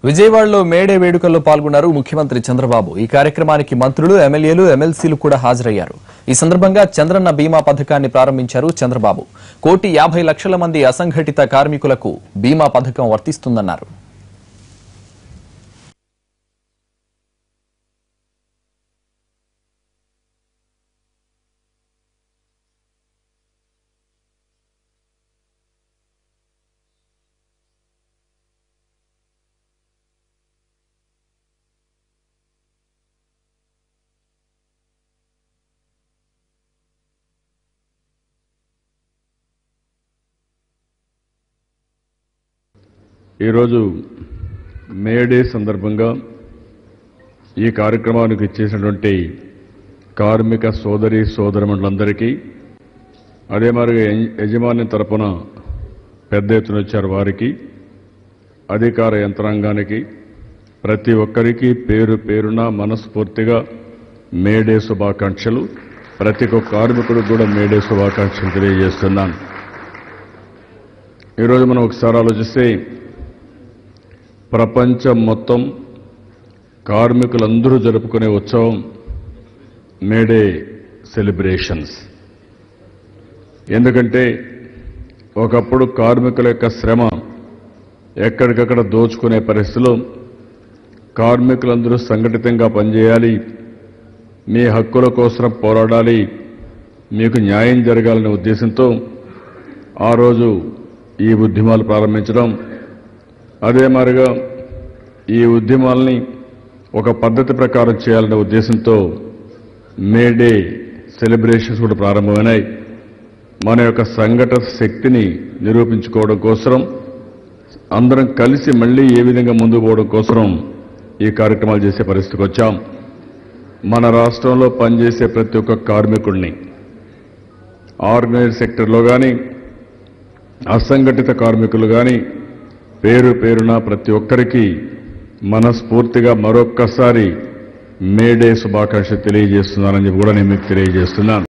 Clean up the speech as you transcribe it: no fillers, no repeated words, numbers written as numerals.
విజయవాడలో మేడే వేడుకల్లో పాల్గొన్నారు ముఖ్యమంత్రి చంద్రబాబు. ఈ కార్యక్రమానికి మంత్రులు, ఎమ్మెల్యేలు, ఎమ్మెల్సీలు కూడా హాజరయ్యారు. ఈ సందర్భంగా చంద్రన్న బీమా పథకాన్ని ప్రారంభించారు చంద్రబాబు. 1,50,00,000 మంది అసంఘటిత కార్మికులకు బీమా పథకం వర్తిస్తుందన్నారు. ఈరోజు మేడే సందర్భంగా ఈ కార్యక్రమానికి ఇచ్చేసినటువంటి కార్మిక సోదరి సోదరిమణులందరికీ, అదే మాదిరిగా యజమాని తరపున పెద్ద ఎత్తున వచ్చారు వారికి, అధికార యంత్రాంగానికి, ప్రతి ఒక్కరికి పేరు పేరున మనస్ఫూర్తిగా మేడే శుభాకాంక్షలు. ప్రతి ఒక్క కార్మికుడికి కూడా మేడే శుభాకాంక్షలు తెలియజేస్తున్నాను. ఈరోజు మనం ఒకసారి ఆలోచిస్తే ప్రపంచం మొత్తం కార్మికులందరూ జరుపుకునే ఉత్సవం మేడే సెలబ్రేషన్స్. ఎందుకంటే ఒకప్పుడు కార్మికుల యొక్క శ్రమ ఎక్కడికక్కడ దోచుకునే పరిస్థితిలో కార్మికులందరూ సంఘటితంగా పనిచేయాలి, మీ హక్కుల కోసం పోరాడాలి, మీకు న్యాయం జరగాలనే ఉద్దేశంతో ఆ రోజు ఈ ఉద్యమాలు ప్రారంభించడం, అదే మాదిరిగా ఈ ఉద్యమాల్ని ఒక పద్ధతి ప్రకారం చేయాలనే ఉద్దేశంతో మేడే సెలబ్రేషన్స్ కూడా ప్రారంభమైనాయి. మన యొక్క సంఘటన శక్తిని నిరూపించుకోవడం కోసం, అందరం కలిసి మళ్ళీ ఏ విధంగా ముందుకు పోవడం కోసం ఈ కార్యక్రమాలు చేసే పరిస్థితికి వచ్చాం. మన రాష్ట్రంలో పనిచేసే ప్రతి ఒక్క కార్మికుడిని ఆర్గనైజ్డ్ సెక్టర్లో కానీ, అసంఘటిత కార్మికులు కానీ, పేరు పేరున ప్రతి ఒక్కరికి మనస్ఫూర్తిగా మరొక్కసారి మేడే శుభాకాంక్షలు తెలియజేస్తున్నానని కూడా నేను మీకు తెలియజేస్తున్నాను.